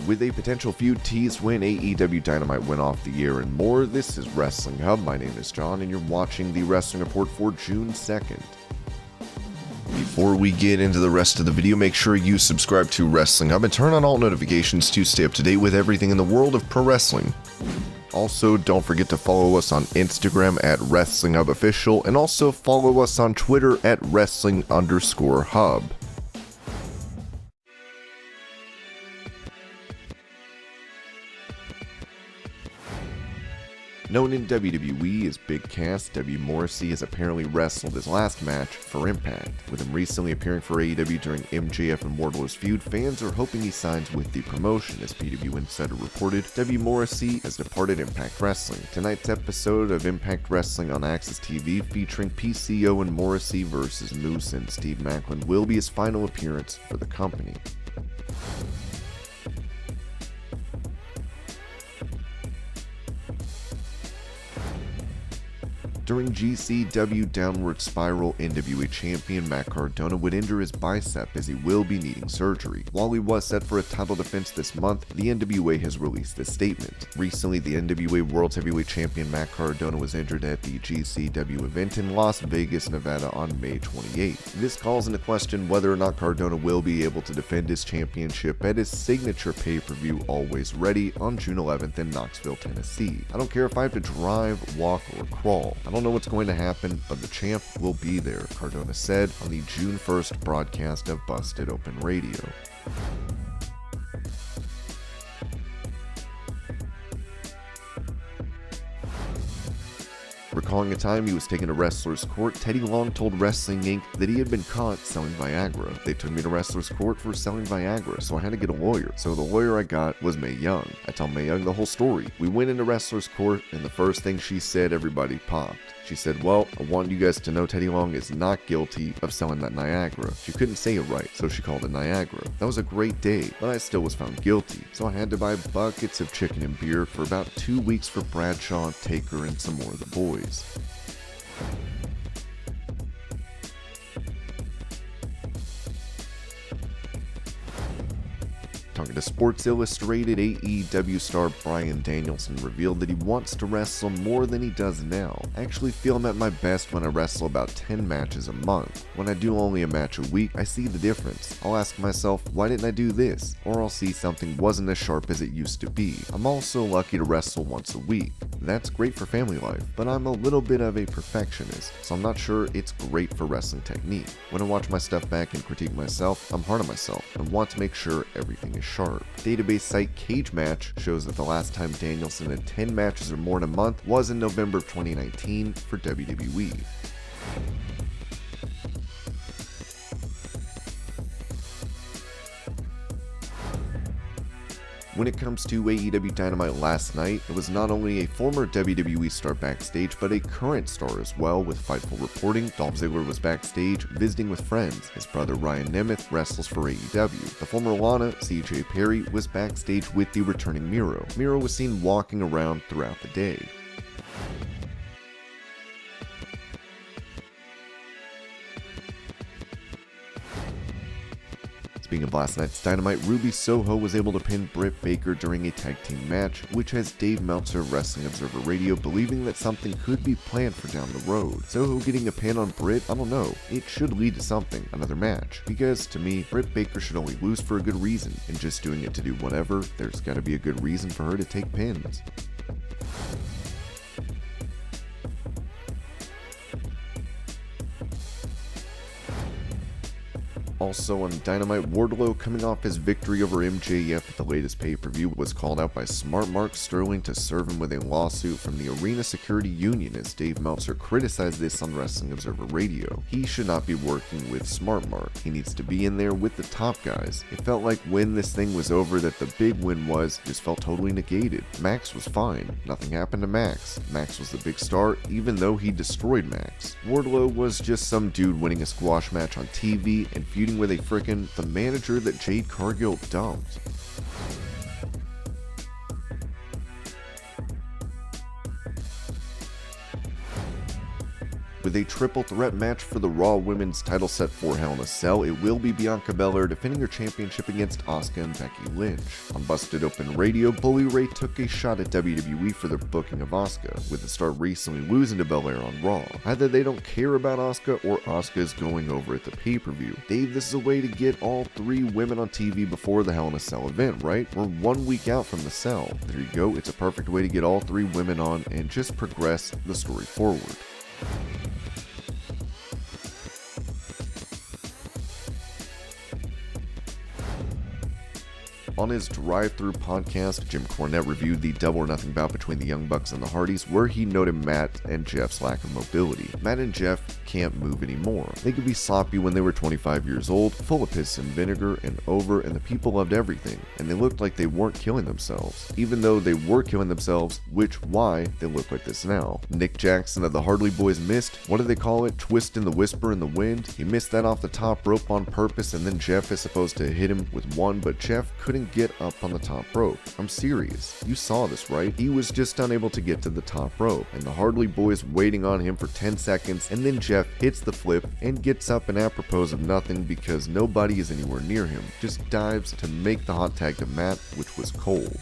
with a potential feud teased when AEW Dynamite went off the air and more. This is Wrestling Hub. My name is John and you're watching the Wrestling Report for June 2nd. Before we get into the rest of the video, make sure you subscribe to Wrestling Hub and turn on all notifications to stay up to date with everything in the world of pro wrestling. Also, don't forget to follow us on Instagram at WrestlingHubOfficial and also follow us on Twitter at Wrestling_Hub. Known in WWE as Big Cass, Morrissey has apparently wrestled his last match for Impact. With him recently appearing for AEW during MJF and Wardlow's feud, fans are hoping he signs with the promotion. As PW Insider reported, Morrissey has departed Impact Wrestling. Tonight's episode of Impact Wrestling on Access TV, featuring PCO and Morrissey vs. Moose and Steve Maclin, will be his final appearance for the company. During GCW Downward Spiral, NWA champion Matt Cardona would injure his bicep as he will be needing surgery. While he was set for a title defense this month, the NWA has released a statement. Recently, the NWA World Heavyweight Champion Matt Cardona was injured at the GCW event in Las Vegas, Nevada on May 28th. This calls into question whether or not Cardona will be able to defend his championship at his signature pay-per-view Always Ready on June 11th in Knoxville, Tennessee. I don't care if I have to drive, walk, or crawl. I don't know what's going to happen, but the champ will be there, Cardona said on the June 1st broadcast of Busted Open Radio. Recalling a time he was taken to Wrestler's Court, Teddy Long told Wrestling Inc. that he had been caught selling Viagra. They took me to Wrestler's Court for selling Viagra, so I had to get a lawyer. So the lawyer I got was Mae Young. I tell Mae Young the whole story. We went into Wrestler's Court, and the first thing she said, everybody popped. She said, "Well, I want you guys to know Teddy Long is not guilty of selling that Niagara." She couldn't say it right, so she called it Niagara. That was a great day, but I still was found guilty. So I had to buy buckets of chicken and beer for about 2 weeks for Bradshaw, Taker, and some more of the boys. Talking to Sports Illustrated, AEW star Bryan Danielson revealed that he wants to wrestle more than he does now. "I actually feel I'm at my best when I wrestle about 10 matches a month. When I do only a match a week, I see the difference. I'll ask myself, why didn't I do this? Or I'll see something wasn't as sharp as it used to be. I'm also lucky to wrestle once a week. That's great for family life, but I'm a little bit of a perfectionist, so I'm not sure it's great for wrestling technique. When I watch my stuff back and critique myself, I'm hard on myself and want to make sure everything is sharp." Database site Cage Match shows that the last time Danielson had 10 matches or more in a month was in November of 2019 for WWE. When it comes to AEW Dynamite last night, it was not only a former WWE star backstage, but a current star as well. With Fightful reporting, Dolph Ziggler was backstage visiting with friends. His brother Ryan Nemeth wrestles for AEW. The former Lana, CJ Perry, was backstage with the returning Miro. Miro was seen walking around throughout the day. Speaking of last night's Dynamite, Ruby Soho was able to pin Britt Baker during a tag team match, which has Dave Meltzer of Wrestling Observer Radio believing that something could be planned for down the road. Soho getting a pin on Britt? I don't know. It should lead to something, another match. Because, to me, Britt Baker should only lose for a good reason, and just doing it to do whatever, there's gotta be a good reason for her to take pins. Also on Dynamite, Wardlow, coming off his victory over MJF at the latest pay-per-view, was called out by Smart Mark Sterling to serve him with a lawsuit from the Arena Security Union, as Dave Meltzer criticized this on Wrestling Observer Radio. He should not be working with Smart Mark. He needs to be in there with the top guys. It felt like when this thing was over that the big win just felt totally negated. Max was fine. Nothing happened to Max. Max was the big star, even though he destroyed Max. Wardlow was just some dude winning a squash match on TV and feuding with the manager that Jade Cargill dumped. With a triple threat match for the Raw Women's title set for Hell in a Cell, it will be Bianca Belair defending her championship against Asuka and Becky Lynch. On Busted Open Radio, Bully Ray took a shot at WWE for their booking of Asuka, with the star recently losing to Belair on Raw. Either they don't care about Asuka or Asuka is going over at the pay-per-view. Dave, this is a way to get all 3 women on TV before the Hell in a Cell event, right? We're 1 week out from the Cell. There you go, it's a perfect way to get all 3 women on and just progress the story forward. On his drive-thru podcast, Jim Cornette reviewed the Double or Nothing bout between the Young Bucks and the Hardys, where he noted Matt and Jeff's lack of mobility. Matt and Jeff can't move anymore. They could be sloppy when they were 25 years old, full of piss and vinegar and over, and the people loved everything, and they looked like they weren't killing themselves. Even though they were killing themselves, why they look like this now. Nick Jackson of the Hardy Boys missed, what do they call it, twist in the whisper in the wind? He missed that off the top rope on purpose, and then Jeff is supposed to hit him with one, but Jeff couldn't get up on the top rope. I'm serious. You saw this, right? He was just unable to get to the top rope, and the Hardy Boys waiting on him for 10 seconds, and then Jeff hits the flip and gets up, and apropos of nothing because nobody is anywhere near him, just dives to make the hot tag to Matt, which was cold.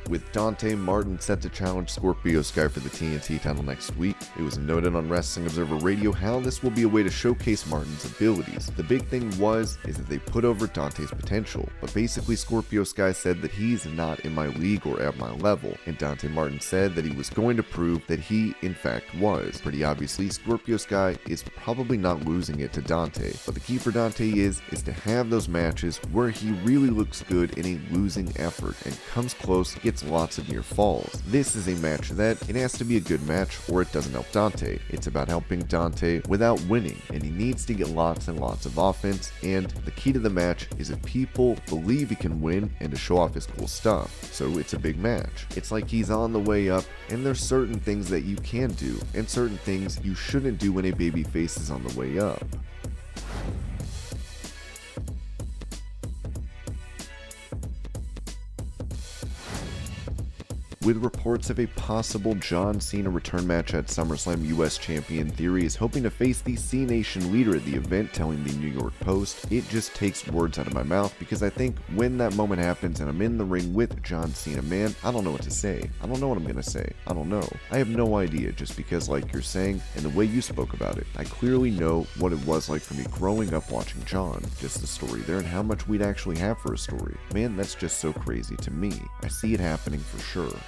With Dante Martin set to challenge Scorpio Sky for the TNT title next week, it was noted on Wrestling Observer Radio how this will be a way to showcase Martin's abilities. The big thing is that they put over Dante's potential, but basically Scorpio Sky said that he's not in my league or at my level, and Dante Martin said that he was going to prove that he in fact was. Pretty obviously, Scorpio Sky is probably not losing it to Dante, but the key for Dante is to have those matches where he really looks good in a losing effort and comes close, gets lots of near falls. This is a match that it has to be a good match or it doesn't help Dante. It's about helping Dante without winning, and he needs to get lots and lots of offense, and the key to the match is if people believe he can win and to show off his cool stuff. So it's a big match. It's like he's on the way up, and there's certain things that you can do and certain things you shouldn't do when a babyface is on the way up. With reports of a possible John Cena return match at SummerSlam, US Champion Theory is hoping to face the C Nation leader at the event, telling the New York Post, "It just takes words out of my mouth because I think when that moment happens and I'm in the ring with John Cena, man, I don't know what to say. I don't know what I'm gonna say. I don't know. I have no idea, just because like you're saying and the way you spoke about it, I clearly know what it was like for me growing up watching John, just the story there and how much we'd actually have for a story. Man, that's just so crazy to me. I see it happening for sure."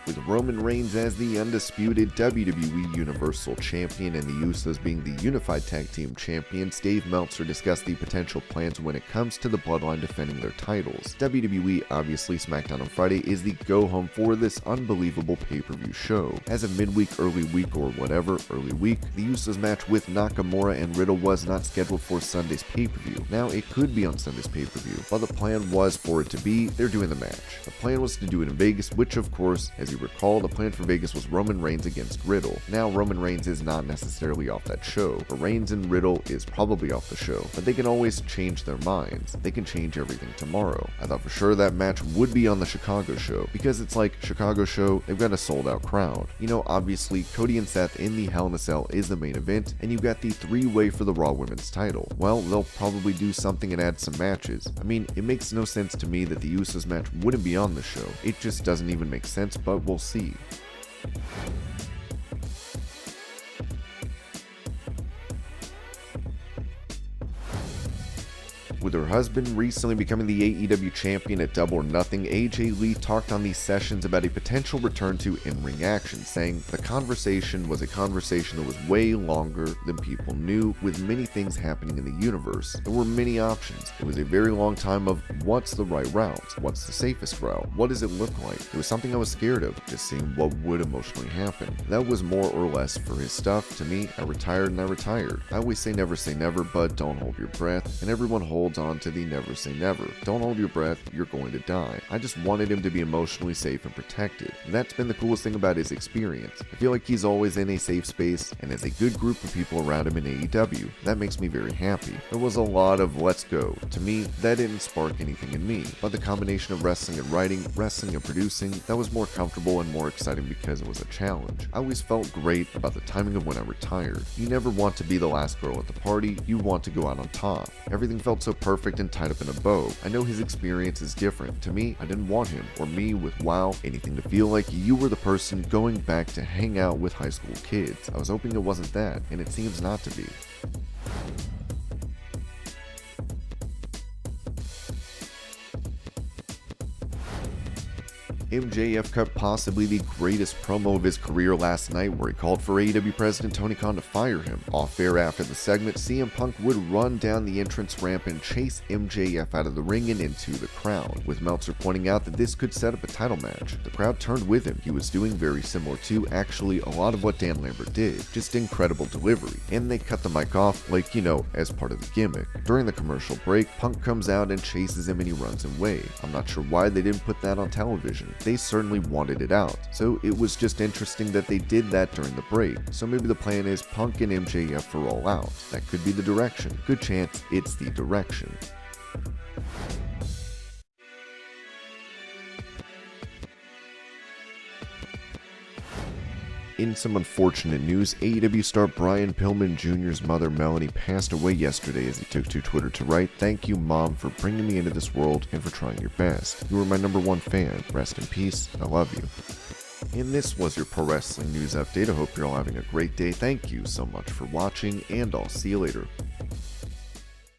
With Roman Reigns as the undisputed WWE Universal Champion and the Usos being the Unified Tag Team Champions, Dave Meltzer discussed the potential plans when it comes to the Bloodline defending their titles. WWE, obviously SmackDown on Friday, is the go-home for this unbelievable pay-per-view show. As of midweek, early week, or whatever, early week, the Usos match with Nakamura and Riddle was not scheduled for Sunday's pay-per-view. Now, it could be on Sunday's pay-per-view, but the plan was for it to be, they're doing the match. The plan was to do it in Vegas, which of course, as you recall, the plan for Vegas was Roman Reigns against Riddle. Now Roman Reigns is not necessarily off that show, but Reigns and Riddle is probably off the show, but they can always change their minds. They can change everything tomorrow. I thought for sure that match would be on the Chicago show, because it's like, Chicago show, they've got a sold out crowd. You know, obviously Cody and Seth in the Hell in a Cell is the main event, and you've got the 3-way for the Raw Women's title. Well, they'll probably do something and add some matches. I mean, it makes no sense to me that the Usos match wouldn't be on the show. It just doesn't even make sense, but we'll see. With her husband recently becoming the AEW champion at Double or Nothing, AJ Lee talked on these sessions about a potential return to in-ring action, saying the conversation was a conversation that was way longer than people knew, with many things happening in the universe. There were many options. It was a very long time of what's the right route? What's the safest route? What does it look like? It was something I was scared of, just seeing what would emotionally happen. That was more or less for his stuff. To me, I retired and I retired. I always say never, but don't hold your breath, and everyone holds holds on to the never say never. Don't hold your breath, you're going to die. I just wanted him to be emotionally safe and protected. And that's been the coolest thing about his experience. I feel like he's always in a safe space and has a good group of people around him in AEW. That makes me very happy. There was a lot of let's go. To me, that didn't spark anything in me, but the combination of wrestling and writing, wrestling and producing, that was more comfortable and more exciting because it was a challenge. I always felt great about the timing of when I retired. You never want to be the last girl at the party, you want to go out on top. Everything felt so perfect and tied up in a bow. I know his experience is different. To me, I didn't want him, or me with WoW, anything to feel like you were the person going back to hang out with high school kids. I was hoping it wasn't that, and it seems not to be. MJF cut possibly the greatest promo of his career last night, where he called for AEW President Tony Khan to fire him. Off air after the segment, CM Punk would run down the entrance ramp and chase MJF out of the ring and into the crowd, with Meltzer pointing out that this could set up a title match. The crowd turned with him. He was doing very similar to, actually, a lot of what Dan Lambert did. Just incredible delivery. And they cut the mic off, like, you know, as part of the gimmick. During the commercial break, Punk comes out and chases him and he runs away. I'm not sure why they didn't put that on television. They certainly wanted it out, so it was just interesting that they did that during the break. So maybe the plan is Punk and MJF for All Out. That could be the direction. Good chance it's the direction. In some unfortunate news, AEW star Bryan Pillman Jr.'s mother Melanie passed away yesterday as he took to Twitter to write, "Thank you, Mom, for bringing me into this world and for trying your best. You were my #1 fan. Rest in peace. I love you." And this was your Pro Wrestling News Update. I hope you're all having a great day. Thank you so much for watching, and I'll see you later.